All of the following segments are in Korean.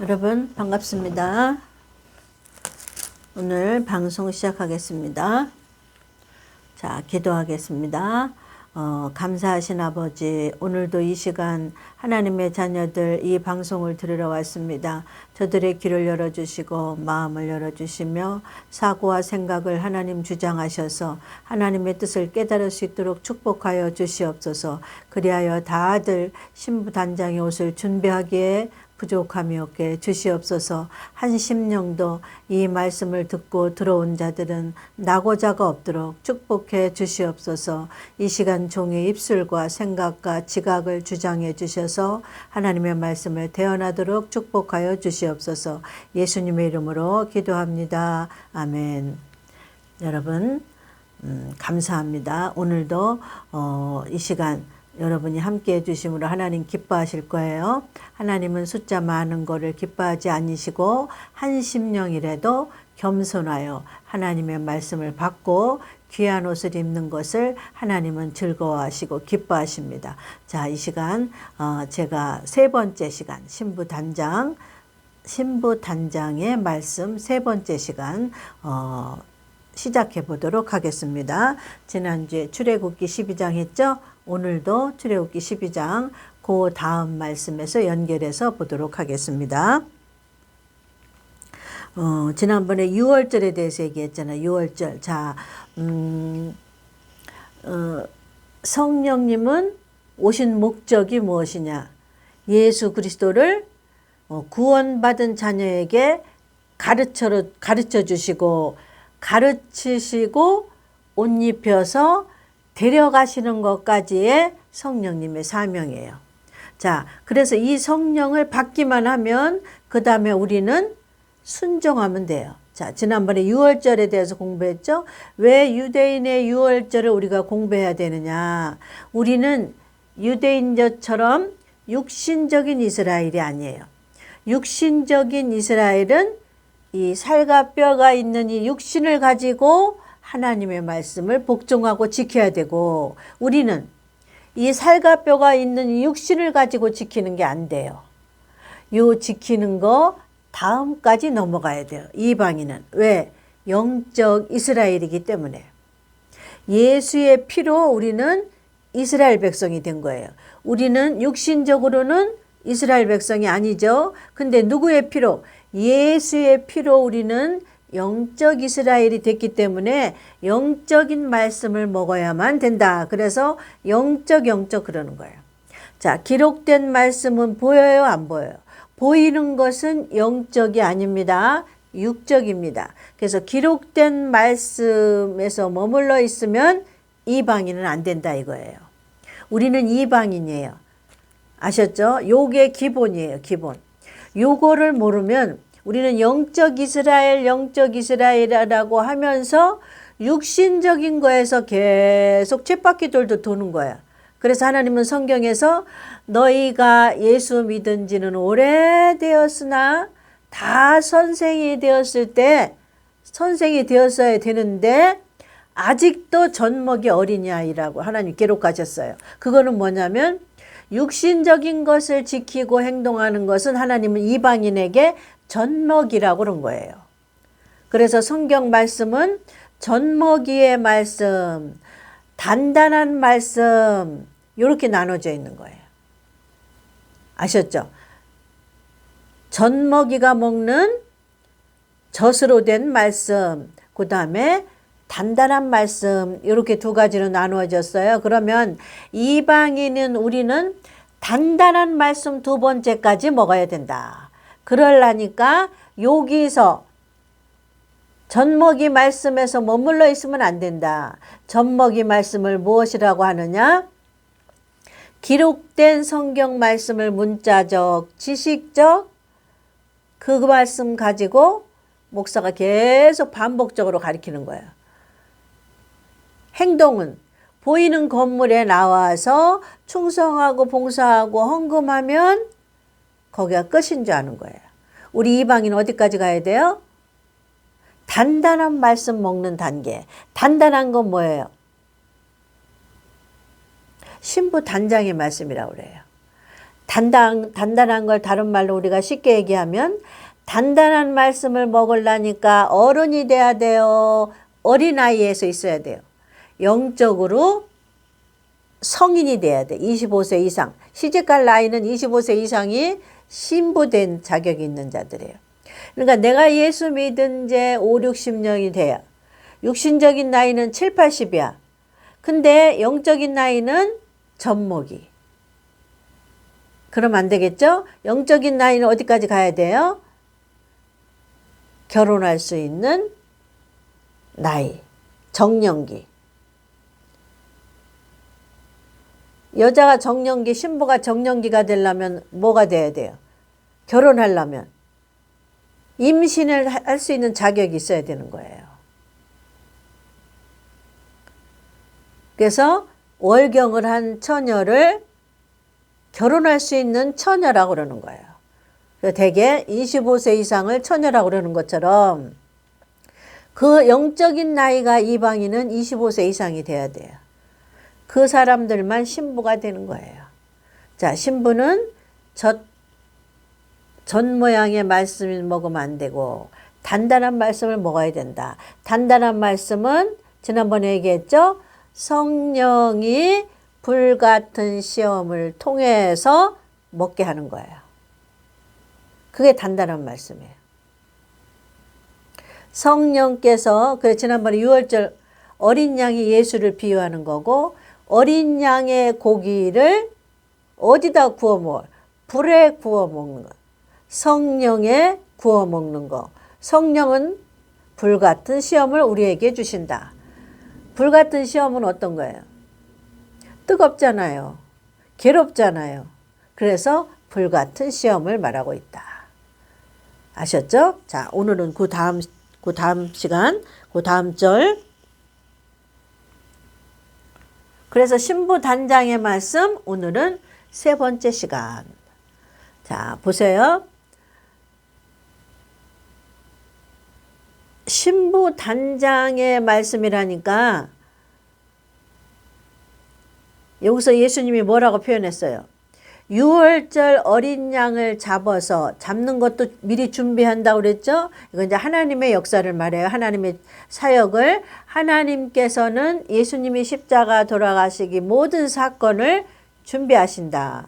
여러분 반갑습니다. 오늘 방송 시작하겠습니다. 자, 기도하겠습니다. 감사하신 아버지, 오늘도 이 시간 하나님의 자녀들 이 방송을 들으러 왔습니다. 저들의 귀를 열어주시고 마음을 열어주시며 사고와 생각을 하나님 주장하셔서 하나님의 뜻을 깨달을 수 있도록 축복하여 주시옵소서. 그리하여 다들 신부단장의 옷을 준비하기에 부족함이 없게 주시옵소서. 한 심령도 이 말씀을 듣고 들어온 자들은 낙오자가 없도록 축복해 주시옵소서. 이 시간 종의 입술과 생각과 지각을 주장해 주셔서 하나님의 말씀을 대언하도록 축복하여 주시옵소서. 예수님의 이름으로 기도합니다. 아멘. 여러분 감사합니다. 오늘도 이 시간 여러분이 함께 해주심으로 하나님 기뻐하실 거예요. 하나님은 숫자 많은 거를 기뻐하지 않으시고 한 심령이라도 겸손하여 하나님의 말씀을 받고 귀한 옷을 입는 것을 하나님은 즐거워하시고 기뻐하십니다. 자, 이 시간 제가 세 번째 시간 신부단장의 말씀 세 번째 시간 시작해 보도록 하겠습니다. 지난주에 출애굽기 12장 했죠? 오늘도 출애굽기 12장 그 다음 말씀에서 연결해서 보도록 하겠습니다. 지난번에 6월절에 대해서 얘기했잖아요. 6월절. 자, 성령님은 오신 목적이 무엇이냐? 예수 그리스도를 구원받은 자녀에게 가르쳐 주시고 가르치시고 옷 입혀서 데려가시는 것까지의 성령님의 사명이에요. 자, 그래서 이 성령을 받기만 하면 그 다음에 우리는 순종하면 돼요. 자, 지난번에 유월절에 대해서 공부했죠. 왜 유대인의 유월절을 우리가 공부해야 되느냐? 우리는 유대인처럼 육신적인 이스라엘이 아니에요. 육신적인 이스라엘은 이 살과 뼈가 있는 이 육신을 가지고 하나님의 말씀을 복종하고 지켜야 되고, 우리는 이 살과 뼈가 있는 이 육신을 가지고 지키는 게 안 돼요. 요 지키는 거 다음까지 넘어가야 돼요. 이방인은. 왜? 영적 이스라엘이기 때문에. 예수의 피로 우리는 이스라엘 백성이 된 거예요. 우리는 육신적으로는 이스라엘 백성이 아니죠. 근데 누구의 피로? 예수의 피로 우리는 영적 이스라엘이 됐기 때문에 영적인 말씀을 먹어야만 된다. 그래서 영적 그러는 거예요. 자, 기록된 말씀은 보여요, 안 보여요? 보이는 것은 영적이 아닙니다. 육적입니다. 그래서 기록된 말씀에서 머물러 있으면 이방인은 안 된다 이거예요. 우리는 이방인이에요. 아셨죠? 요게 기본이에요, 기본. 요거를 모르면 우리는 영적 이스라엘이라고 하면서 육신적인 거에서 계속 쳇바퀴 도는 거야. 그래서 하나님은 성경에서 너희가 예수 믿은 지는 오래되었으나 다 선생이 되었을 때 선생이 되었어야 되는데 아직도 젖먹이 어린아이라고 하나님 기록하셨어요. 그거는 뭐냐면 육신적인 것을 지키고 행동하는 것은 하나님은 이방인에게 젖먹이라고 그런 거예요. 그래서 성경 말씀은 젖먹이의 말씀, 단단한 말씀 이렇게 나눠져 있는 거예요. 아셨죠? 젖먹이가 먹는 젖으로 된 말씀, 그 다음에 단단한 말씀 이렇게 두 가지로 나누어졌어요. 그러면 이방인은 우리는 단단한 말씀 두 번째까지 먹어야 된다. 그러려니까 여기서 젖먹이 말씀에서 머물러 있으면 안 된다. 젖먹이 말씀을 무엇이라고 하느냐? 기록된 성경 말씀을 문자적, 지식적 그 말씀 가지고 목사가 계속 반복적으로 가르치는 거예요. 행동은 보이는 건물에 나와서 충성하고 봉사하고 헌금하면 거기가 끝인 줄 아는 거예요. 우리 이방인 어디까지 가야 돼요? 단단한 말씀 먹는 단계. 단단한 건 뭐예요? 신부 단장의 말씀이라고 그래요. 단단한 걸 다른 말로 우리가 쉽게 얘기하면 단단한 말씀을 먹으려니까 어른이 돼야 돼요. 어린아이에서 있어야 돼요. 영적으로 성인이 돼야 돼. 25세 이상. 시집갈 나이는 25세 이상이 신부된 자격이 있는 자들이에요. 그러니까 내가 예수 믿은 지 5, 60년이 돼야 육신적인 나이는 7, 80이야. 근데 영적인 나이는 젖먹이. 그럼 안 되겠죠? 영적인 나이는 어디까지 가야 돼요? 결혼할 수 있는 나이, 정년기. 여자가 정년기, 신부가 정년기가 되려면 뭐가 돼야 돼요? 결혼하려면 임신을 할 수 있는 자격이 있어야 되는 거예요. 그래서 월경을 한 처녀를 결혼할 수 있는 처녀라고 그러는 거예요. 대개 25세 이상을 처녀라고 그러는 것처럼 그 영적인 나이가 이방인은 25세 이상이 돼야 돼요. 그 사람들만 신부가 되는 거예요. 자, 신부는 젖 모양의 말씀을 먹으면 안 되고 단단한 말씀을 먹어야 된다. 단단한 말씀은 지난번에 얘기했죠. 성령이 불같은 시험을 통해서 먹게 하는 거예요. 그게 단단한 말씀이에요. 성령께서, 그래 지난번에 6월절 어린 양이 예수를 비유하는 거고, 어린 양의 고기를 어디다 구워 먹어요? 불에 구워 먹는 거. 성령에 구워 먹는 거. 성령은 불같은 시험을 우리에게 주신다. 불같은 시험은 어떤 거예요? 뜨겁잖아요. 괴롭잖아요. 그래서 불같은 시험을 말하고 있다. 아셨죠? 자, 오늘은 그 다음 시간, 그 다음 절. 그래서 신부 단장의 말씀, 오늘은 세 번째 시간. 자, 보세요. 신부 단장의 말씀이라니까 여기서 예수님이 뭐라고 표현했어요? 6월절 어린 양을 잡는 것도 미리 준비한다고 그랬죠? 이건 이제 하나님의 역사를 말해요. 하나님의 사역을. 하나님께서는 예수님이 십자가 돌아가시기 모든 사건을 준비하신다.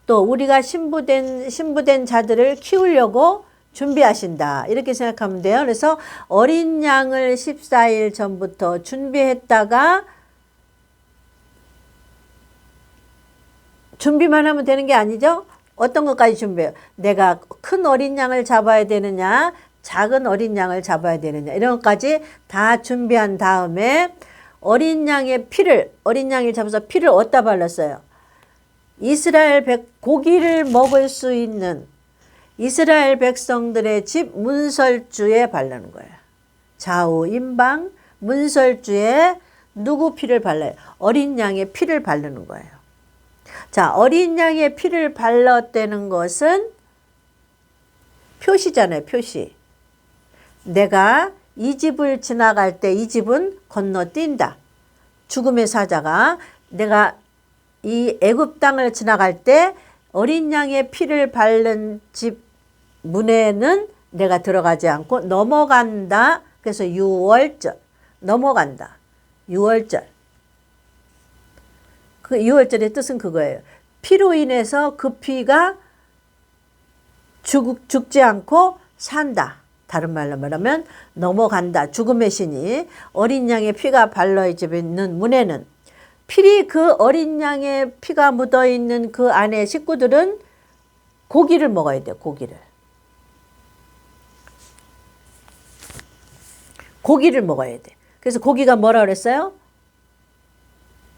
또 우리가 신부된 자들을 키우려고 준비하신다. 이렇게 생각하면 돼요. 그래서 어린 양을 14일 전부터 준비했다가 준비만 하면 되는 게 아니죠? 어떤 것까지 준비해요? 내가 큰 어린 양을 잡아야 되느냐, 작은 어린 양을 잡아야 되느냐, 이런 것까지 다 준비한 다음에 어린 양을 잡아서 피를 어디다 발랐어요? 고기를 먹을 수 있는 이스라엘 백성들의 집 문설주에 바르는 거예요. 좌우 임방 문설주에 누구 피를 발라요? 어린 양의 피를 바르는 거예요. 자, 어린 양의 피를 발랐다는 것은 표시잖아요. 표시. 내가 이 집을 지나갈 때 이 집은 건너뛴다. 죽음의 사자가 내가 이 애굽 땅을 지나갈 때 어린 양의 피를 바른 집 문에는 내가 들어가지 않고 넘어간다. 그래서 6월절. 넘어간다. 6월절. 그 6월절의 뜻은 그거예요. 피로 인해서 그 피가 죽지 않고 산다. 다른 말로 말하면 넘어간다. 죽음의 신이 어린 양의 피가 발라져 있는 문에는 그 어린 양의 피가 묻어 있는 그 안에 식구들은 고기를 먹어야 돼요. 고기를 먹어야 돼. 그래서 고기가 뭐라 그랬어요?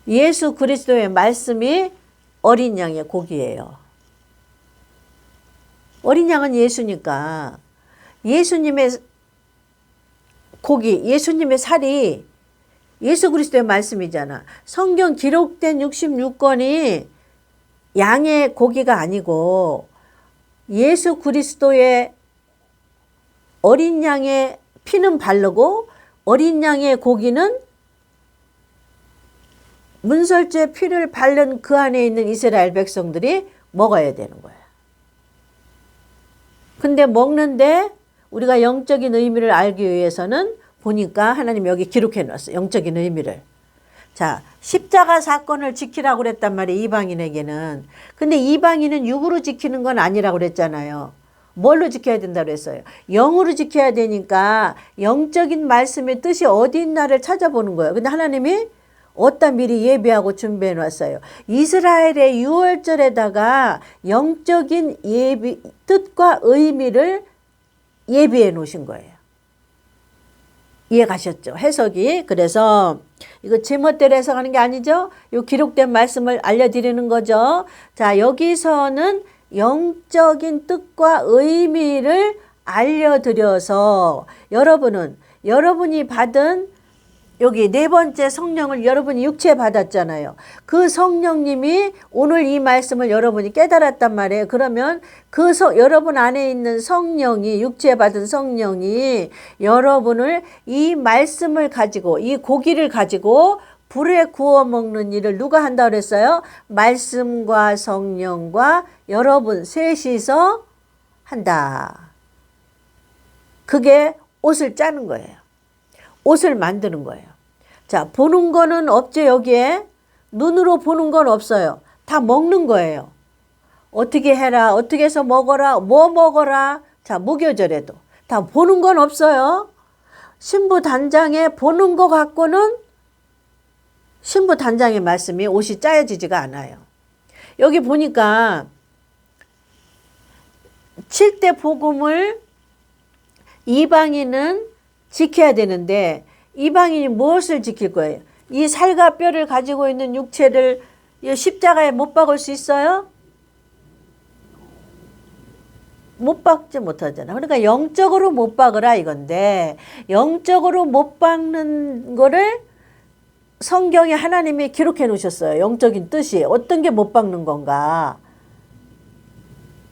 예수 그리스도의 말씀이 어린 양의 고기예요. 어린 양은 예수니까 예수님의 고기, 예수님의 살이 예수 그리스도의 말씀이잖아. 성경 기록된 66권이 양의 고기가 아니고 예수 그리스도의 어린 양의 피는 바르고 어린 양의 고기는 문설주의 피를 바른 그 안에 있는 이스라엘 백성들이 먹어야 되는 거야. 근데 먹는데 우리가 영적인 의미를 알기 위해서는 보니까 하나님 여기 기록해 놨어요. 영적인 의미를. 자, 십자가 사건을 지키라고 그랬단 말이에요. 이방인에게는. 근데 이방인은 육으로 지키는 건 아니라고 그랬잖아요. 뭘로 지켜야 된다고 그랬어요? 영으로 지켜야 되니까 영적인 말씀의 뜻이 어디 있나를 찾아보는 거예요. 근데 하나님이 어디다 미리 예비하고 준비해 놨어요. 이스라엘의 유월절에다가 영적인 예비, 뜻과 의미를 예비해 놓으신 거예요. 이해 가셨죠? 해석이. 그래서 이거 제멋대로 해석하는 게 아니죠. 이 기록된 말씀을 알려드리는 거죠. 자, 여기서는 영적인 뜻과 의미를 알려드려서 여러분이 받은 여기 네 번째 성령을 여러분이 육체에 받았잖아요. 그 성령님이 오늘 이 말씀을 여러분이 깨달았단 말이에요. 그러면 여러분 안에 있는 성령이, 육체에 받은 성령이 여러분을 이 말씀을 가지고, 이 고기를 가지고 불에 구워 먹는 일을 누가 한다고 그랬어요? 말씀과 성령과 여러분 셋이서 한다. 그게 옷을 짜는 거예요. 옷을 만드는 거예요. 자, 보는 거는 없죠, 여기에. 눈으로 보는 건 없어요. 다 먹는 거예요. 어떻게 해라, 어떻게 해서 먹어라, 뭐 먹어라. 자, 무교절에도. 다 보는 건 없어요. 신부 단장에 보는 거 갖고는 신부 단장의 말씀이 옷이 짜여지지가 않아요. 여기 보니까 7대 복음을 이방인은 지켜야 되는데 이방인이 무엇을 지킬 거예요? 이 살과 뼈를 가지고 있는 육체를 십자가에 못 박을 수 있어요? 못 박지 못하잖아. 그러니까 영적으로 못 박으라 이건데 영적으로 못 박는 거를 성경에 하나님이 기록해 놓으셨어요. 영적인 뜻이 어떤 게 못 박는 건가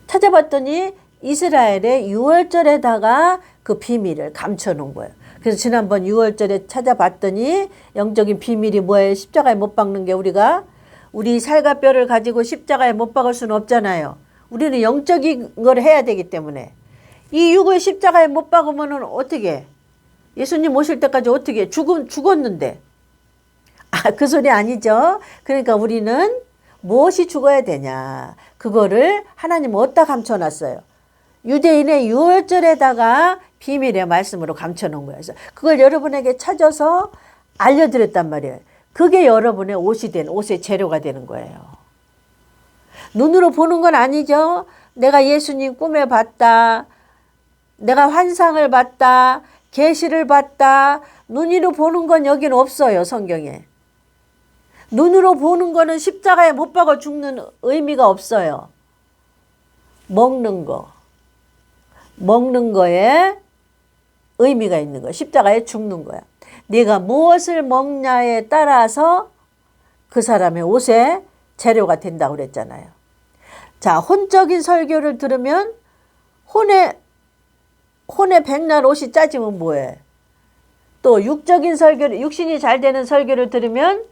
찾아봤더니 이스라엘의 유월절에다가 그 비밀을 감춰 놓은 거예요. 그래서 지난번 6월절에 찾아봤더니 영적인 비밀이 뭐예요? 십자가에 못 박는 게 우리 살과 뼈를 가지고 십자가에 못 박을 수는 없잖아요. 우리는 영적인 걸 해야 되기 때문에 이 육을 십자가에 못 박으면 어떻게 예수님 오실 때까지 어떻게 죽었는데 그 소리 아니죠. 그러니까 우리는 무엇이 죽어야 되냐 그거를 하나님은 어디다 감춰놨어요. 유대인의 6월절에다가 비밀의 말씀으로 감춰놓은 거예요. 그래서 그걸 여러분에게 찾아서 알려드렸단 말이에요. 그게 여러분의 옷의 재료가 되는 거예요. 눈으로 보는 건 아니죠. 내가 예수님 꿈에 봤다. 내가 환상을 봤다. 계시를 봤다. 눈으로 보는 건 여기는 없어요. 성경에. 눈으로 보는 거는 십자가에 못 박아 죽는 의미가 없어요. 먹는 거에 의미가 있는 거야. 십자가에 죽는 거야. 네가 무엇을 먹냐에 따라서 그 사람의 옷의 재료가 된다고 그랬잖아요. 자, 혼적인 설교를 들으면 혼의 백날 옷이 짜지면 뭐해? 또 육적인 설교를 육신이 잘 되는 설교를 들으면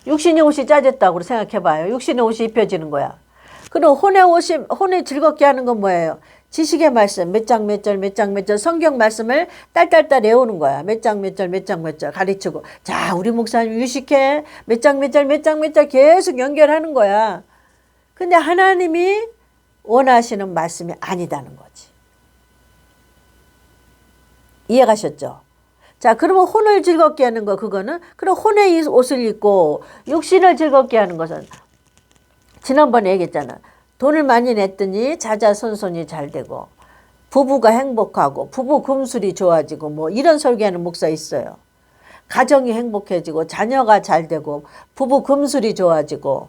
육신의 옷이 짜졌다고 생각해봐요. 육신의 옷이 입혀지는 거야. 그럼 혼을 즐겁게 하는 건 뭐예요? 지식의 말씀 몇 장 몇 절 성경 말씀을 딸딸딸 외우는 거야. 몇 장 몇 절 가르치고 자 우리 목사님 유식해 몇 장 몇 절 계속 연결하는 거야. 근데 하나님이 원하시는 말씀이 아니다는 거지. 이해가셨죠? 자, 그러면 혼을 즐겁게 하는 거 그거는 그럼 혼의 옷을 입고 육신을 즐겁게 하는 것은 지난번에 얘기했잖아. 돈을 많이 냈더니 자자손손이 잘 되고 부부가 행복하고 부부 금술이 좋아지고 뭐 이런 설교하는 목사 있어요. 가정이 행복해지고 자녀가 잘 되고 부부 금술이 좋아지고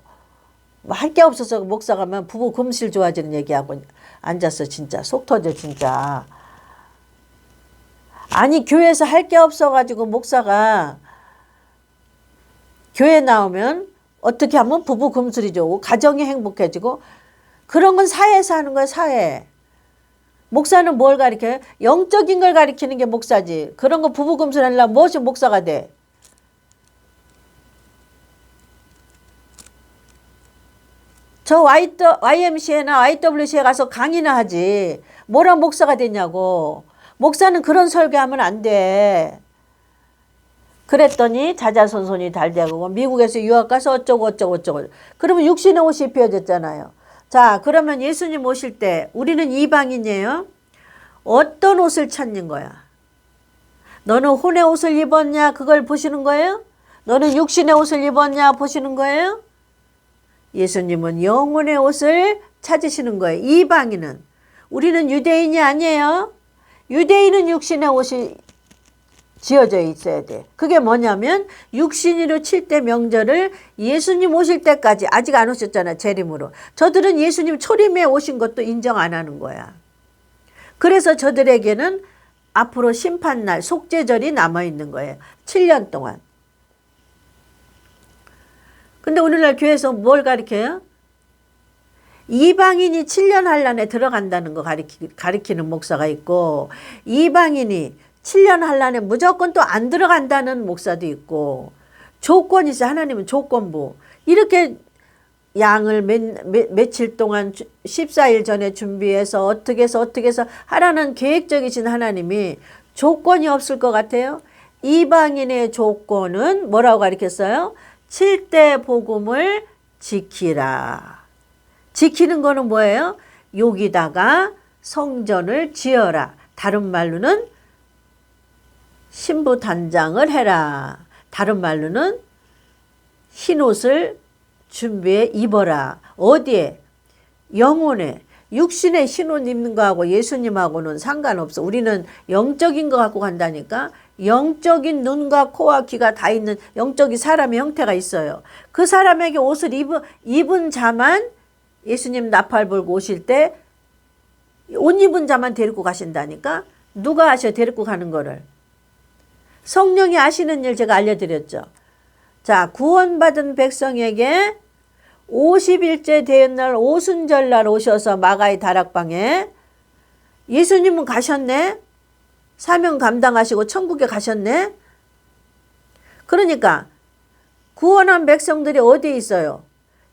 뭐 할 게 없어서 목사 가면 부부 금술 좋아지는 얘기하고 앉아서 진짜 속 터져 진짜. 아니 교회에서 할 게 없어가지고 목사가 교회 나오면 어떻게 하면 부부 금술이 좋고 가정이 행복해지고 그런 건 사회에서 하는 거야. 사회. 목사는 뭘 가르쳐요? 영적인 걸 가르치는 게 목사지. 그런 거 부부 금술 하려면 무엇이 목사가 돼? 저 YMCA나 IWC에 가서 강의나 하지. 뭐라 목사가 됐냐고. 목사는 그런 설교하면 안 돼. 그랬더니 자자손손이 달되고 미국에서 유학 가서 어쩌고. 그러면 육신의 옷이 입혀졌잖아요. 자, 그러면 예수님 오실 때 우리는 이방인이에요. 어떤 옷을 찾는 거야? 너는 혼의 옷을 입었냐? 그걸 보시는 거예요? 너는 육신의 옷을 입었냐? 보시는 거예요? 예수님은 영혼의 옷을 찾으시는 거예요. 이방인은. 우리는 유대인이 아니에요. 유대인은 육신의 옷이 지어져 있어야 돼. 그게 뭐냐면 육신으로 칠 때 명절을 예수님 오실 때까지 아직 안 오셨잖아. 재림으로. 저들은 예수님 초림에 오신 것도 인정 안 하는 거야. 그래서 저들에게는 앞으로 심판날 속죄절이 남아있는 거예요. 7년 동안. 근데 오늘날 교회에서 뭘 가르쳐요? 이방인이 7년 환란에 들어간다는 거 가르치는 목사가 있고, 이방인이 7년 환란에 무조건 또 안 들어간다는 목사도 있고, 조건이 있어. 하나님은 조건부. 이렇게 양을 며칠 동안 14일 전에 준비해서 어떻게 해서 하라는 계획적이신 하나님이 조건이 없을 것 같아요. 이방인의 조건은 뭐라고 가르쳤어요? 7대 복음을 지키라. 지키는 거는 뭐예요? 여기다가 성전을 지어라. 다른 말로는 신부 단장을 해라. 다른 말로는 흰옷을 준비해 입어라. 어디에? 영혼에. 육신에 흰옷 입는 거하고 예수님하고는 상관없어. 우리는 영적인 거 갖고 간다니까. 영적인 눈과 코와 귀가 다 있는 영적인 사람의 형태가 있어요. 그 사람에게 옷을 입은 자만 예수님 나팔 불고 오실 때 옷 입은 자만 데리고 가신다니까. 누가 아셔 데리고 가는 거를? 성령이 아시는 일 제가 알려드렸죠. 자, 구원받은 백성에게 50일째 되는 날 오순절날 오셔서 마가의 다락방에 예수님은 가셨네. 사명 감당하시고 천국에 가셨네. 그러니까 구원한 백성들이 어디에 있어요?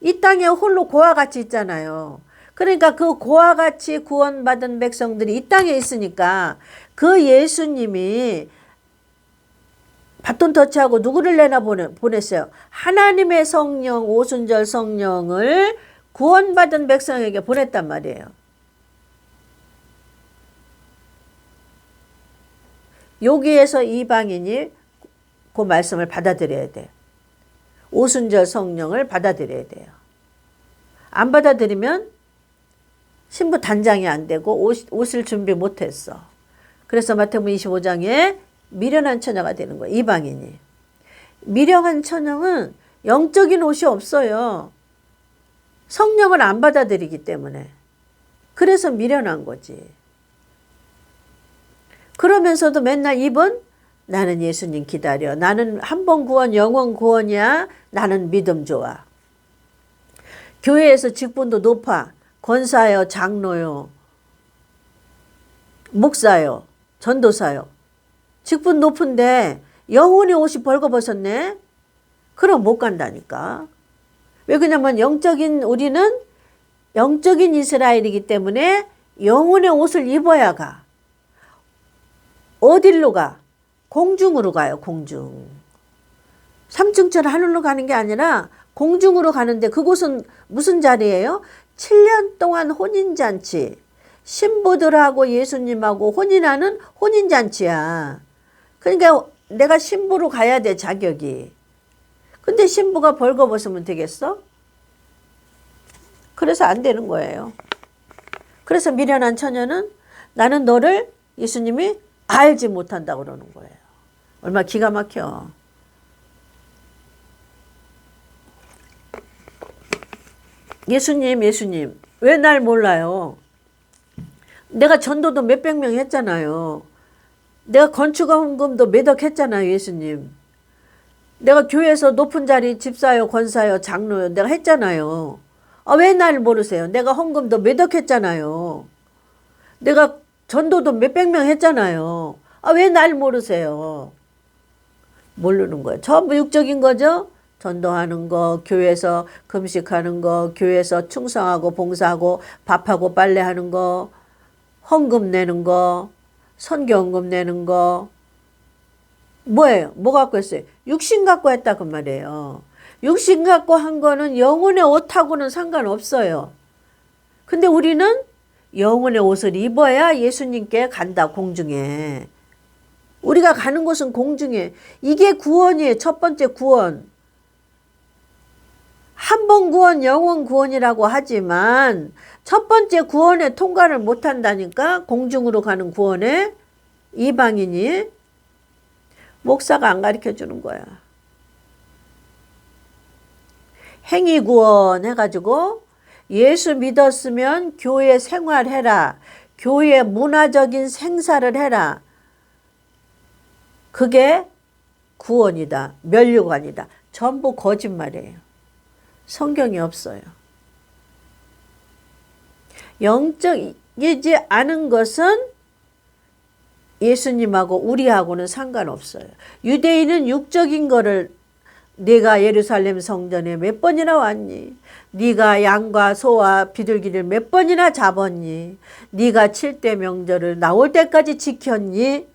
이 땅에 홀로 고와 같이 있잖아요. 그러니까 그 고와 같이 구원받은 백성들이 이 땅에 있으니까 그 예수님이 바톤 터치하고 누구를 내나 보냈어요? 하나님의 성령, 오순절 성령을 구원받은 백성에게 보냈단 말이에요. 여기에서 이방인이 그 말씀을 받아들여야 돼. 오순절 성령을 받아들여야 돼요. 안 받아들이면 신부 단장이 안 되고 옷을 준비 못했어. 그래서 마태복음 25장에 미련한 처녀가 되는 거예요. 이방인이. 미련한 처녀는 영적인 옷이 없어요. 성령을 안 받아들이기 때문에. 그래서 미련한 거지. 그러면서도 맨날 입은 나는 예수님 기다려. 나는 한 번 구원 영원 구원이야. 나는 믿음 좋아. 교회에서 직분도 높아. 권사요, 장로요, 목사요, 전도사요. 직분 높은데 영혼의 옷이 벌거벗었네? 그럼 못 간다니까. 왜 그러냐면 우리는 영적인 이스라엘이기 때문에 영혼의 옷을 입어야 가. 어딜로 가? 공중으로 가요. 공중. 3층처럼 하늘로 가는 게 아니라 공중으로 가는데 그곳은 무슨 자리예요? 7년 동안 혼인잔치. 신부들하고 예수님하고 혼인하는 혼인잔치야. 그러니까 내가 신부로 가야 돼, 자격이. 근데 신부가 벌거벗으면 되겠어? 그래서 안 되는 거예요. 그래서 미련한 처녀는 나는 너를 예수님이 알지 못한다고 그러는 거예요. 얼마나 기가 막혀. 예수님 왜 날 몰라요? 내가 전도도 몇백 명 했잖아요. 내가 건축원금도 몇억 했잖아요. 예수님. 내가 교회에서 높은 자리 집사요, 권사요, 장로요 내가 했잖아요. 왜 날 모르세요? 내가 헌금도 몇억 했잖아요. 내가 전도도 몇백 명 했잖아요. 왜 날 모르세요? 모르는 거예요. 전부 육적인 거죠? 전도하는 거, 교회에서 금식하는 거, 교회에서 충성하고 봉사하고 밥하고 빨래하는 거, 헌금 내는 거, 선교헌금 내는 거, 뭐예요? 뭐 갖고 했어요? 육신 갖고 했다 그 말이에요. 육신 갖고 한 거는 영혼의 옷하고는 상관없어요. 근데 우리는 영혼의 옷을 입어야 예수님께 간다, 공중에. 우리가 가는 곳은 공중에. 이게 구원이에요. 첫 번째 구원. 한 번 구원, 영원 구원이라고 하지만 첫 번째 구원에 통과를 못한다니까. 공중으로 가는 구원에. 이방인이. 목사가 안 가르쳐 주는 거야. 행위 구원 해가지고 예수 믿었으면 교회 생활해라. 교회 문화적인 생사를 해라. 그게 구원이다. 면류관이다. 전부 거짓말이에요. 성경이 없어요. 영적이지 않은 것은 예수님하고 우리하고는 상관없어요. 유대인은 육적인 거를 네가 예루살렘 성전에 몇 번이나 왔니? 네가 양과 소와 비둘기를 몇 번이나 잡았니? 네가 7대 명절을 나올 때까지 지켰니?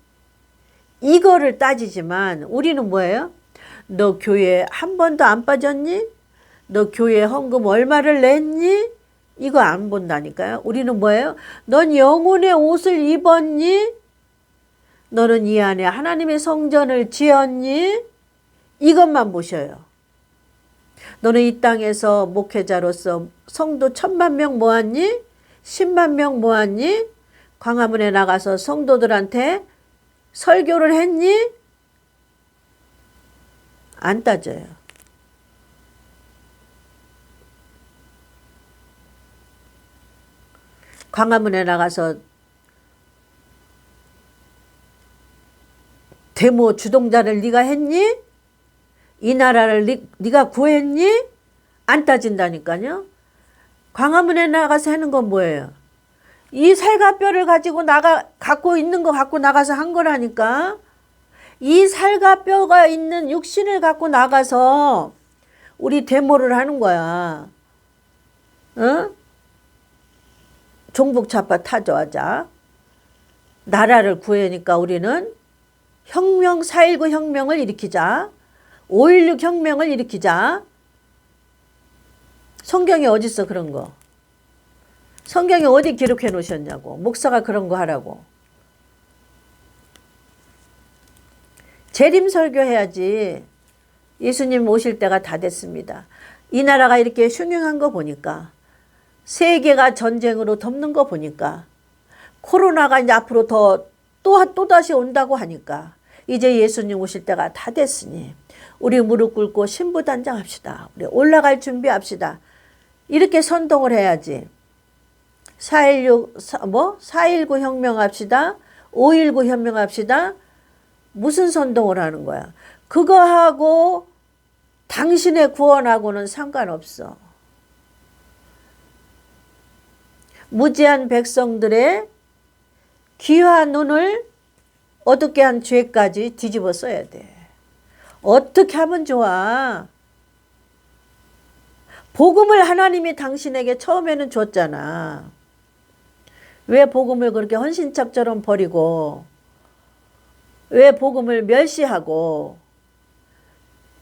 이거를 따지지만 우리는 뭐예요? 너 교회 한 번도 안 빠졌니? 너 교회 헌금 얼마를 냈니? 이거 안 본다니까요. 우리는 뭐예요? 넌 영혼의 옷을 입었니? 너는 이 안에 하나님의 성전을 지었니? 이것만 보셔요. 너는 이 땅에서 목회자로서 성도 10,000명 모았니? 10만 명 모았니? 광화문에 나가서 성도들한테 설교를 했니? 안 따져요. 광화문에 나가서 데모 주동자를 네가 했니? 이 나라를 네가 구했니? 안 따진다니까요. 광화문에 나가서 하는 건 뭐예요? 이 살과 뼈를 가지고 갖고 있는 거 갖고 나가서 한 거라니까. 이 살과 뼈가 있는 육신을 갖고 나가서 우리 데모를 하는 거야. 어? 종북좌파 타조하자. 나라를 구하니까 우리는 혁명, 4.19 혁명을 일으키자. 5.16 혁명을 일으키자. 성경에 어디 있어 그런 거? 성경에 어디 기록해 놓으셨냐고. 목사가 그런 거 하라고. 재림 설교해야지. 예수님 오실 때가 다 됐습니다. 이 나라가 이렇게 흉흉한 거 보니까, 세계가 전쟁으로 덮는 거 보니까, 코로나가 이제 앞으로 또다시 온다고 하니까 이제 예수님 오실 때가 다 됐으니 우리 무릎 꿇고 신부단장합시다. 우리 올라갈 준비합시다. 이렇게 선동을 해야지. 4.19 혁명합시다. 5.19 혁명합시다. 무슨 선동을 하는 거야? 그거하고 당신의 구원하고는 상관없어. 무지한 백성들의 귀한 눈을 어둡게 한 죄까지 뒤집어 써야 돼. 어떻게 하면 좋아? 복음을 하나님이 당신에게 처음에는 줬잖아. 왜 복음을 그렇게 헌신짝처럼 버리고, 왜 복음을 멸시하고,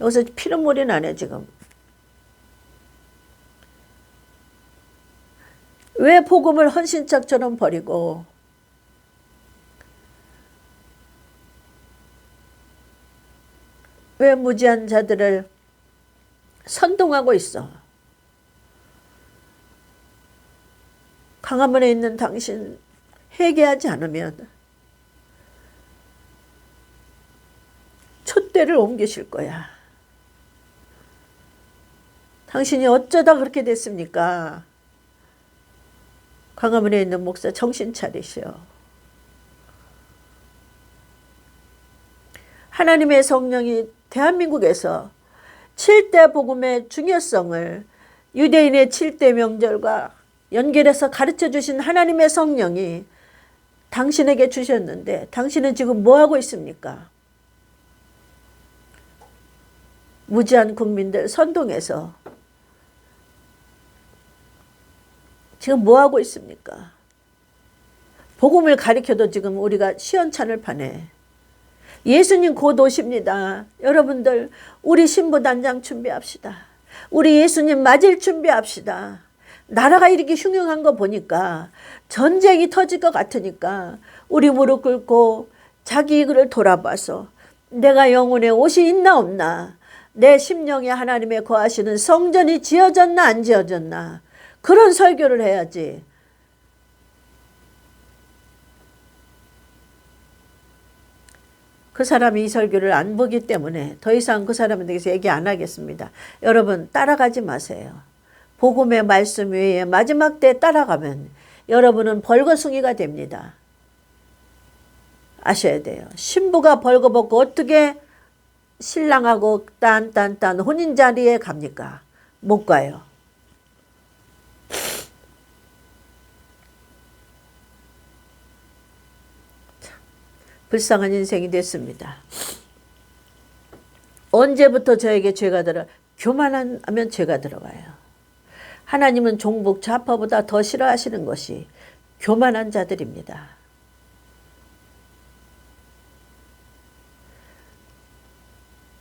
여기서 피눈물이 나네 지금. 왜 복음을 헌신짝처럼 버리고, 왜 무지한 자들을 선동하고 있어? 광화문에 있는 당신 회개하지 않으면 촛대를 옮기실 거야. 당신이 어쩌다 그렇게 됐습니까? 광화문에 있는 목사 정신 차리시오. 하나님의 성령이 대한민국에서 7대 복음의 중요성을 유대인의 7대 명절과 연결해서 가르쳐 주신 하나님의 성령이 당신에게 주셨는데 당신은 지금 뭐 하고 있습니까? 무지한 국민들 선동해서 지금 뭐하고 있습니까? 복음을 가리켜도 지금 우리가 시원찮을 판에 예수님 곧 오십니다. 여러분들 우리 신부단장 준비합시다. 우리 예수님 맞을 준비합시다. 나라가 이렇게 흉흉한 거 보니까 전쟁이 터질 것 같으니까 우리 무릎 꿇고 자기 이글을 돌아봐서 내가 영혼의 옷이 있나 없나, 내 심령에 하나님의 거하시는 성전이 지어졌나 안 지어졌나, 그런 설교를 해야지. 그 사람이 이 설교를 안 보기 때문에 더 이상 그 사람에 대해서 얘기 안 하겠습니다. 여러분 따라가지 마세요. 복음의 말씀 외에 마지막 때 따라가면 여러분은 벌거숭이가 됩니다. 아셔야 돼요. 신부가 벌거벗고 어떻게 신랑하고 딴 혼인 자리에 갑니까? 못 가요. 불쌍한 인생이 됐습니다. 언제부터 저에게 죄가 들어? 교만하면 죄가 들어가요. 하나님은 종북 좌파보다 더 싫어하시는 것이 교만한 자들입니다.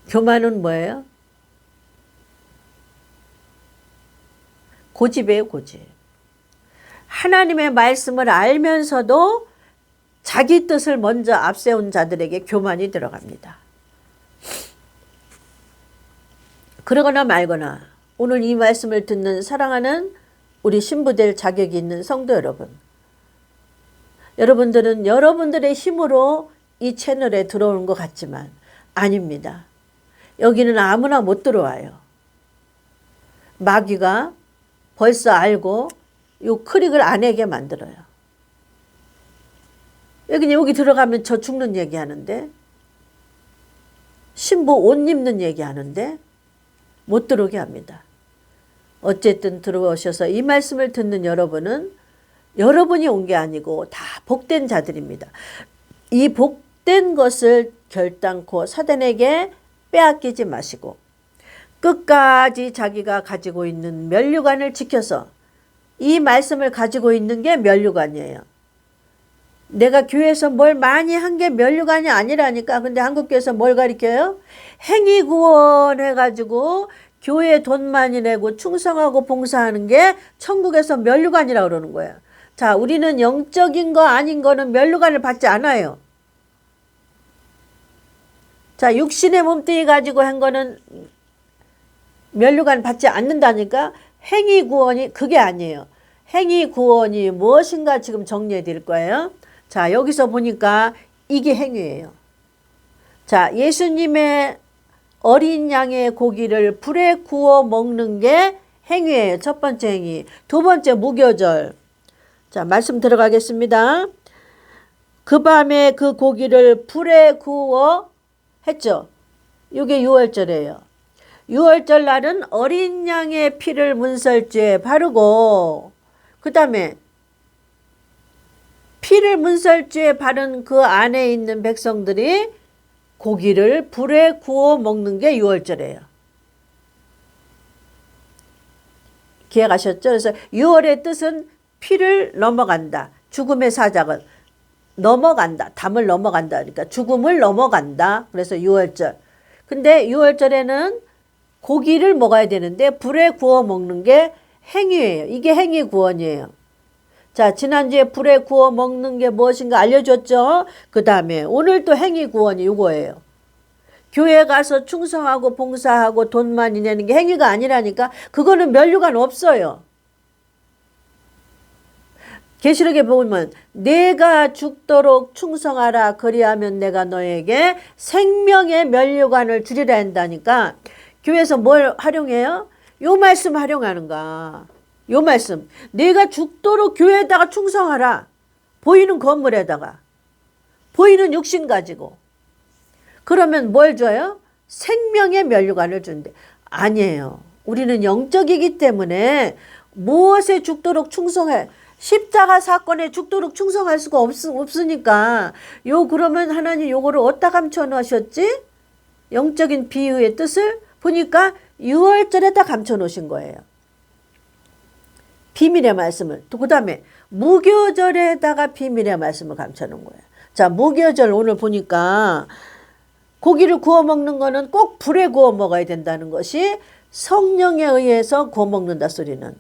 교만은 뭐예요? 고집이에요, 고집. 하나님의 말씀을 알면서도 자기 뜻을 먼저 앞세운 자들에게 교만이 들어갑니다. 그러거나 말거나 오늘 이 말씀을 듣는 사랑하는 우리 신부될 자격이 있는 성도 여러분, 여러분들은 여러분들의 힘으로 이 채널에 들어오는 것 같지만 아닙니다. 여기는 아무나 못 들어와요. 마귀가 벌써 알고 이 클릭을 안 하게 만들어요. 여기 들어가면 저 죽는 얘기하는데, 신부 옷 입는 얘기하는데 못 들어오게 합니다. 어쨌든 들어오셔서 이 말씀을 듣는 여러분은 여러분이 온 게 아니고 다 복된 자들입니다. 이 복된 것을 결단코 사단에게 빼앗기지 마시고 끝까지 자기가 가지고 있는 면류관을 지켜서, 이 말씀을 가지고 있는 게 면류관이에요. 내가 교회에서 뭘 많이 한 게 면류관이 아니라니까. 근데 한국교회에서 뭘 가르쳐요? 행위구원 해가지고 교회에 돈 많이 내고 충성하고 봉사하는 게 천국에서 면류관이라고 그러는 거예요. 자, 우리는 영적인 거 아닌 거는 면류관을 받지 않아요. 자, 육신의 몸뚱이 가지고 한 거는 면류관 받지 않는다니까. 행위구원이 그게 아니에요. 행위구원이 무엇인가 지금 정리해 드릴 거예요. 자, 여기서 보니까 이게 행위예요. 자, 예수님의 어린 양의 고기를 불에 구워 먹는 게 행위예요. 첫 번째 행위. 두 번째 무교절. 자, 말씀 들어가겠습니다. 그 밤에 그 고기를 불에 구워 했죠. 이게 유월절이에요. 유월절 날은 어린 양의 피를 문설주에 바르고, 그 다음에 피를 문설주에 바른 그 안에 있는 백성들이 고기를 불에 구워 먹는 게 유월절이에요. 기억하셨죠? 그래서 유월의 뜻은 피를 넘어간다. 죽음의 사작을 넘어간다. 담을 넘어간다. 그러니까 죽음을 넘어간다. 그래서 유월절. 근데 유월절에는 고기를 먹어야 되는데 불에 구워 먹는 게 행위예요. 이게 행위 구원이에요. 자, 지난주에 불에 구워 먹는 게 무엇인가 알려줬죠? 그 다음에 오늘 또 행위 구원이 이거예요. 교회 가서 충성하고 봉사하고 돈 많이 내는 게 행위가 아니라니까. 그거는 면류관 없어요. 계시록에 보면 내가 죽도록 충성하라, 그리하면 내가 너에게 생명의 면류관을 주리라 한다니까. 교회에서 뭘 활용해요? 요 말씀 활용하는가. 요 말씀. 내가 죽도록 교회에다가 충성하라. 보이는 건물에다가. 보이는 육신 가지고. 그러면 뭘 줘요? 생명의 면류관을 준대. 아니에요. 우리는 영적이기 때문에 무엇에 죽도록 충성해. 십자가 사건에 죽도록 충성할 수가 없으니까. 그러면 하나님 요거를 어디다 감춰 놓으셨지? 영적인 비유의 뜻을 보니까 6월절에다 감춰 놓으신 거예요. 비밀의 말씀을. 또 그 다음에 무교절에다가 비밀의 말씀을 감춰 놓은 거예요. 자, 무교절 오늘 보니까 고기를 구워 먹는 거는 꼭 불에 구워 먹어야 된다는 것이 성령에 의해서 구워 먹는다 소리는.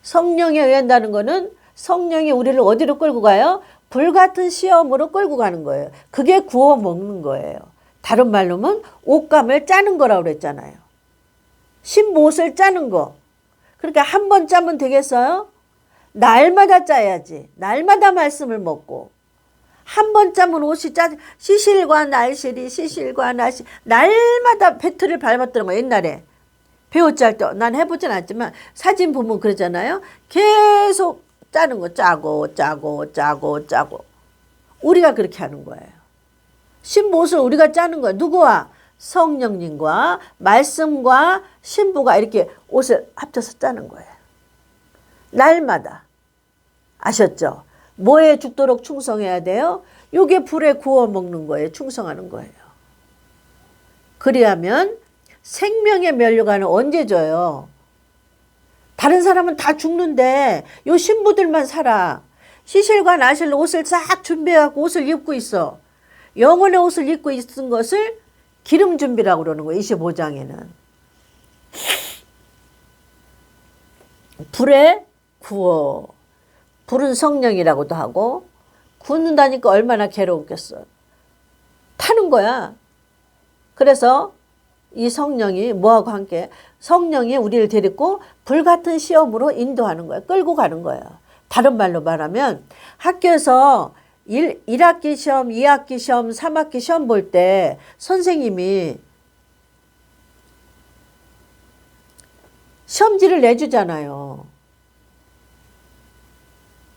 성령에 의한다는 거는 성령이 우리를 어디로 끌고 가요? 불같은 시험으로 끌고 가는 거예요. 그게 구워 먹는 거예요. 다른 말로는 옷감을 짜는 거라고 그랬잖아요. 신못을 짜는 거. 그러니까 한 번 짜면 되겠어요? 날마다 짜야지. 날마다 말씀을 먹고. 한 번 짜면 옷이 시실과 날실이 시실과 날실. 날마다 배틀을 밟았던 거 옛날에. 배웠지 할 때. 난 해보진 않지만 사진 보면 그러잖아요. 계속 짜는 거 짜고 짜고 짜고 짜고. 우리가 그렇게 하는 거예요. 신못을 우리가 짜는 거예요. 누구와? 성령님과 말씀과 신부가 이렇게 옷을 합쳐서 짜는 거예요. 날마다. 아셨죠? 뭐에 죽도록 충성해야 돼요? 요게 불에 구워 먹는 거예요. 충성하는 거예요. 그리하면 생명의 면류관을 언제 줘요? 다른 사람은 다 죽는데 요 신부들만 살아. 시실과 나실로 옷을 싹 준비해갖고 옷을 입고 있어. 영혼의 옷을 입고 있은 것을 기름 준비라고 그러는 거예요. 25장에는. 불에 구워. 불은 성령이라고도 하고 굽는다니까 얼마나 괴로웠겠어. 타는 거야. 그래서 이 성령이 뭐하고 함께 성령이 우리를 데리고 불같은 시험으로 인도하는 거야. 끌고 가는 거야. 다른 말로 말하면 학교에서 1학기 시험, 2학기 시험, 3학기 시험 볼 때 선생님이 시험지를 내주잖아요.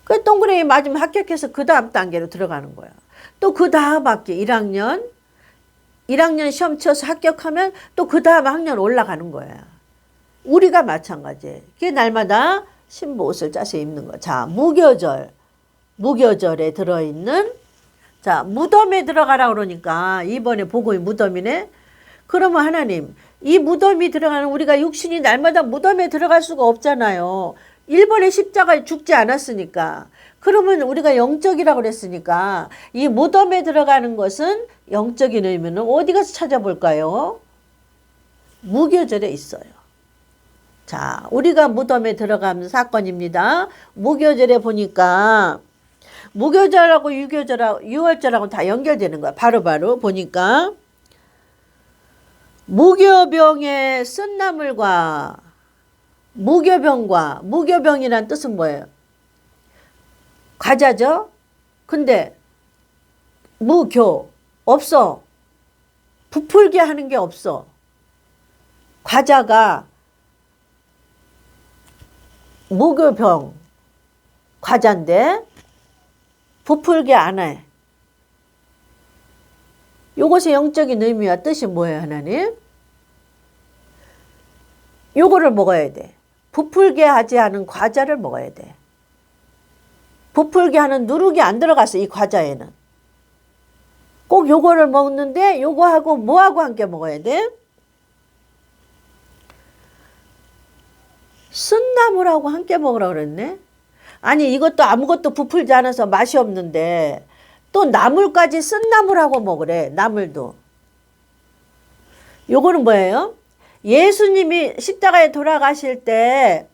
그 동그라미 맞으면 합격해서 그 다음 단계로 들어가는 거야. 또 그 다음 학기 1학년 시험 쳐서 합격하면 또 그 다음 학년 올라가는 거야. 우리가 마찬가지예요. 그게 날마다 신부 옷을 짜서 입는 거야. 자, 무교절에 들어있는 자 무덤에 들어가라 그러니까 이번에 복음이 무덤이네. 그러면 하나님 이 무덤이 들어가는 우리가 육신이 날마다 무덤에 들어갈 수가 없잖아요. 일본의 십자가에 죽지 않았으니까. 그러면 우리가 영적이라고 그랬으니까 이 무덤에 들어가는 것은 영적인 의미는 어디 가서 찾아볼까요? 무교절에 있어요. 자, 우리가 무덤에 들어가는 사건입니다. 무교절에 보니까 무교절하고 유교절하고 6월절하고 다 연결되는 거야. 바로바로 보니까 무교병의 쓴나물과 무교병이란 뜻은 뭐예요? 과자죠? 근데 무교 없어. 부풀게 하는 게 없어. 과자가 무교병 과자인데 부풀게 안 해. 요것의 영적인 의미와 뜻이 뭐예요, 하나님? 요거를 먹어야 돼. 부풀게 하지 않은 과자를 먹어야 돼. 부풀게 하는 누룩이 안 들어갔어, 이 과자에는. 꼭 요거를 먹는데 요거하고 뭐하고 함께 먹어야 돼? 쓴나물하고 함께 먹으라고 그랬네. 아니 이것도 아무것도 부풀지 않아서 맛이 없는데 또 나물까지 쓴나물하고 먹으래. 나물도. 요거는 뭐예요? 예수님이 십자가에 돌아가실 때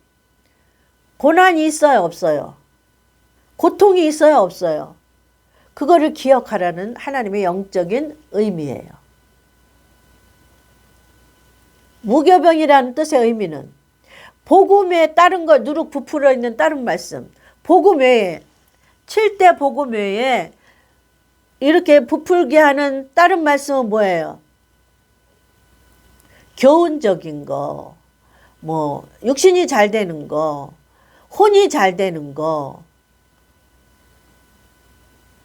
고난이 있어요, 없어요? 고통이 있어요, 없어요? 그거를 기억하라는 하나님의 영적인 의미예요. 무교병이라는 뜻의 의미는 복음에 따른 거 누룩 부풀어 있는 다른 말씀. 복음 외에 7대 복음 외에 이렇게 부풀게 하는 다른 말씀은 뭐예요? 교훈적인 거, 뭐 육신이 잘 되는 거, 혼이 잘 되는 거.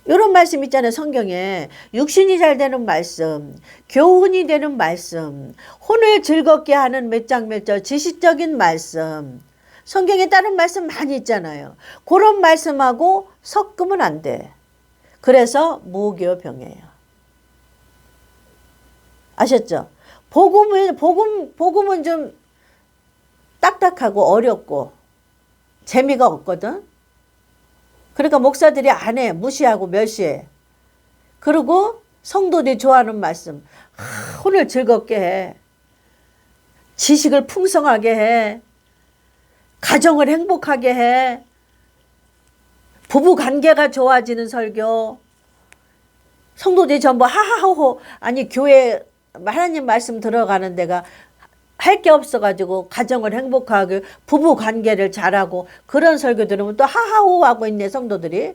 이런 말씀 있잖아요. 성경에 육신이 잘 되는 말씀, 교훈이 되는 말씀, 혼을 즐겁게 하는 몇 장 몇 절 지식적인 말씀. 성경에 다른 말씀 많이 있잖아요. 그런 말씀하고 섞으면 안 돼. 그래서 무교병이에요. 아셨죠? 복음은 좀 딱딱하고 어렵고 재미가 없거든. 그러니까 목사들이 안 해. 무시하고 멸시해. 그리고 성도들이 좋아하는 말씀. 오늘 즐겁게 해. 지식을 풍성하게 해. 가정을 행복하게 해. 부부 관계가 좋아지는 설교. 성도들이 전부 하하호호. 아니 교회 하나님 말씀 들어가는 데가 할 게 없어가지고 가정을 행복하게 부부 관계를 잘하고 그런 설교 들으면 또 하하호호 하고 있네 성도들이.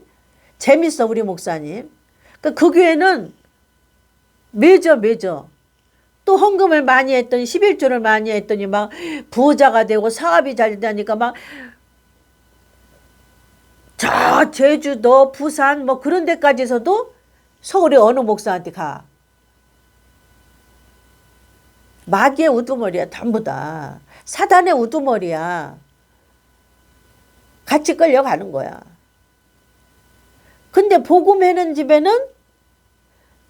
재밌어 우리 목사님. 그 교회는 매저 또 헌금을 많이 했더니 11조를 많이 했더니 막 부자가 되고 사업이 잘 되니까 막 저 제주도 부산 뭐 그런 데까지서도 서울의 어느 목사한테 가. 마귀의 우두머리야 전부 다. 사단의 우두머리야. 같이 끌려가는 거야. 근데 복음 해는 집에는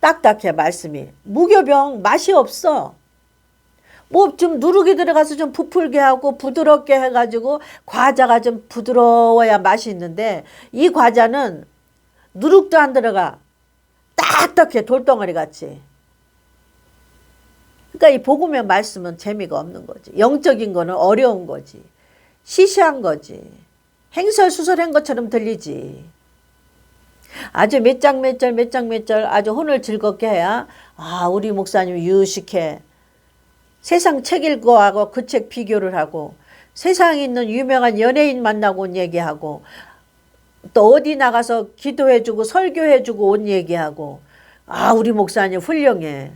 딱딱해 말씀이. 무교병 맛이 없어. 뭐 좀 누룩이 들어가서 좀 부풀게 하고 부드럽게 해가지고 과자가 좀 부드러워야 맛이 있는데 이 과자는 누룩도 안 들어가. 딱딱해 돌덩어리 같이. 그러니까 이 복음의 말씀은 재미가 없는 거지. 영적인 거는 어려운 거지. 시시한 거지. 행설수설한 것처럼 들리지. 아주 몇 장 몇 절 아주 혼을 즐겁게 해야 우리 목사님 유식해. 세상 책 읽어하고 그 책 비교를 하고 세상에 있는 유명한 연예인 만나고 온 얘기하고 또 어디 나가서 기도해주고 설교해주고 온 얘기하고 우리 목사님 훌륭해.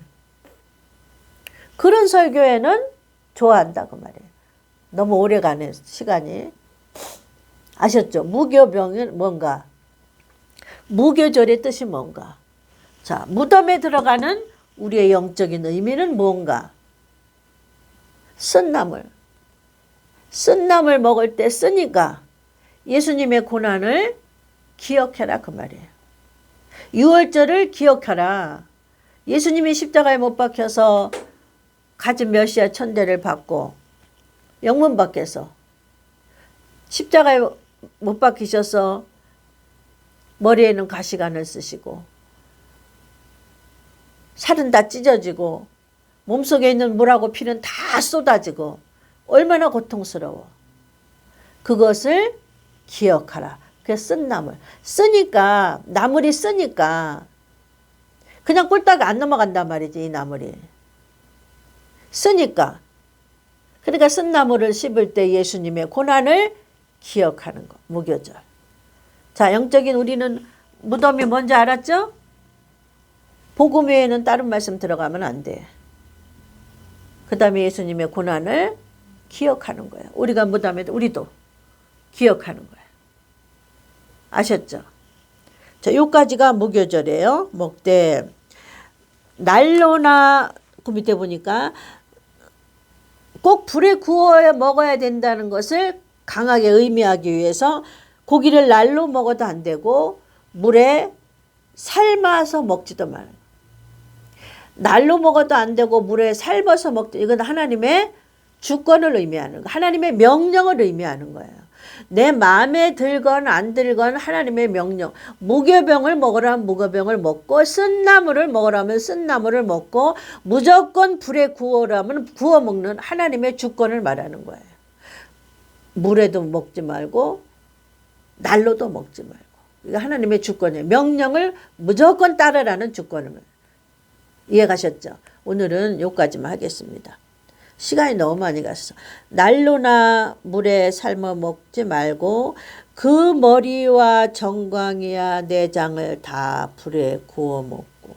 그런 설교에는 좋아한다고 말이에요. 너무 오래가네 시간이. 아셨죠? 무교병은 뭔가? 무교절의 뜻이 뭔가? 자, 무덤에 들어가는 우리의 영적인 의미는 뭔가? 쓴나물. 쓴나물 먹을 때 쓰니까 예수님의 고난을 기억해라 그 말이에요. 유월절을 기억하라. 예수님이 십자가에 못 박혀서 가진 멸시와 천대를 받고 영문 밖에서 십자가에 못 박히셔서 머리에는 가시관을 쓰시고 살은 다 찢어지고 몸속에 있는 물하고 피는 다 쏟아지고 얼마나 고통스러워. 그것을 기억하라. 그게 쓴 나물. 쓰니까 나물이 쓰니까 그냥 꿀딱 안 넘어간단 말이지 이 나물이. 쓰니까. 그러니까 쓴 나물을 씹을 때 예수님의 고난을 기억하는 거. 무교절. 자, 영적인 우리는 무덤이 뭔지 알았죠? 복음 외에는 다른 말씀 들어가면 안 돼. 그 다음에 예수님의 고난을 기억하는 거야. 우리가 무덤에 우리도 기억하는 거야. 아셨죠? 자, 요까지가 무교절이에요. 먹되 난로나 그 밑에 보니까 꼭 불에 구워 먹어야 된다는 것을 강하게 의미하기 위해서 고기를 날로 먹어도 안 되고 물에 삶아서 먹지도 말아요. 날로 먹어도 안 되고 물에 삶아서 먹도 이건 하나님의 주권을 의미하는 거. 하나님의 명령을 의미하는 거예요. 내 마음에 들건 안 들건 하나님의 명령. 무교병을 먹으라면 무교병을 먹고 쓴나물을 먹으라면 쓴나물을 먹고 무조건 불에 구워라면 구워 먹는 하나님의 주권을 말하는 거예요. 물에도 먹지 말고 날로도 먹지 말고. 이거 하나님의 주권이에요. 명령을 무조건 따르라는 주권을. 이해가셨죠? 오늘은 여기까지만 하겠습니다. 시간이 너무 많이 갔어. 난로나 물에 삶아 먹지 말고 그 머리와 정광이야 내장을 다 불에 구워 먹고.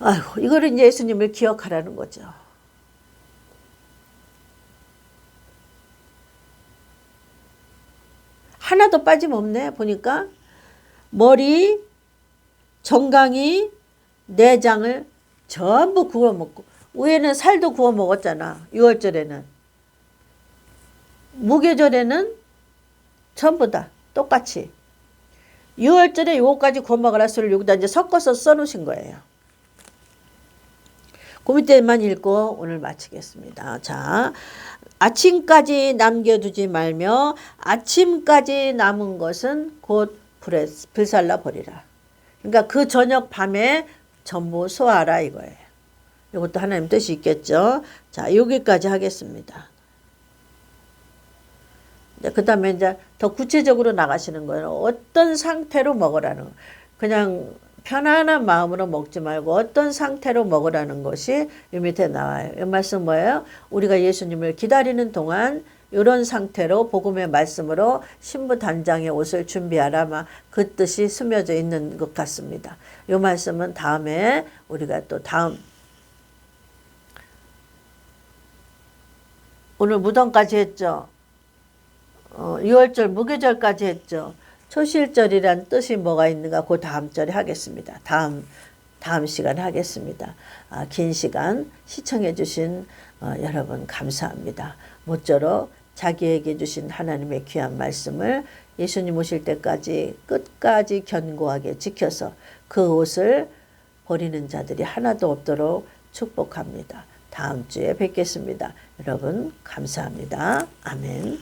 아이고, 이거를 이제 예수님을 기억하라는 거죠. 하나도 빠짐없네 보니까. 머리, 정강이, 내장을 전부 구워 먹고. 위에는 살도 구워 먹었잖아. 6월절에는. 무교절에는 전부 다 똑같이. 6월절에 요거까지 구워 먹으라 소리를 여기다 이제 섞어서 써놓으신 거예요. 그 밑에만 읽고 오늘 마치겠습니다. 자, 아침까지 남겨두지 말며 아침까지 남은 것은 곧 불에 불살라 버리라. 그러니까 그 저녁 밤에 전부 소화하라 이거예요. 이것도 하나님 뜻이 있겠죠. 자, 여기까지 하겠습니다. 그 다음에 이제 더 구체적으로 나가시는 거예요. 어떤 상태로 먹으라는 거예요. 그냥 편안한 마음으로 먹지 말고 어떤 상태로 먹으라는 것이 이 밑에 나와요. 이 말씀 뭐예요? 우리가 예수님을 기다리는 동안 이런 상태로 복음의 말씀으로 신부 단장의 옷을 준비하라. 막 그 뜻이 스며져 있는 것 같습니다. 이 말씀은 다음에 우리가 또 다음 오늘 무덤까지 했죠. 6월절 무교절까지 했죠. 초실절이란 뜻이 뭐가 있는가 그 다음 절에 하겠습니다. 다음 시간에 하겠습니다. 긴 시간 시청해 주신 여러분 감사합니다. 모쪼록 자기에게 주신 하나님의 귀한 말씀을 예수님 오실 때까지 끝까지 견고하게 지켜서 그 옷을 버리는 자들이 하나도 없도록 축복합니다. 다음 주에 뵙겠습니다. 여러분 감사합니다. 아멘.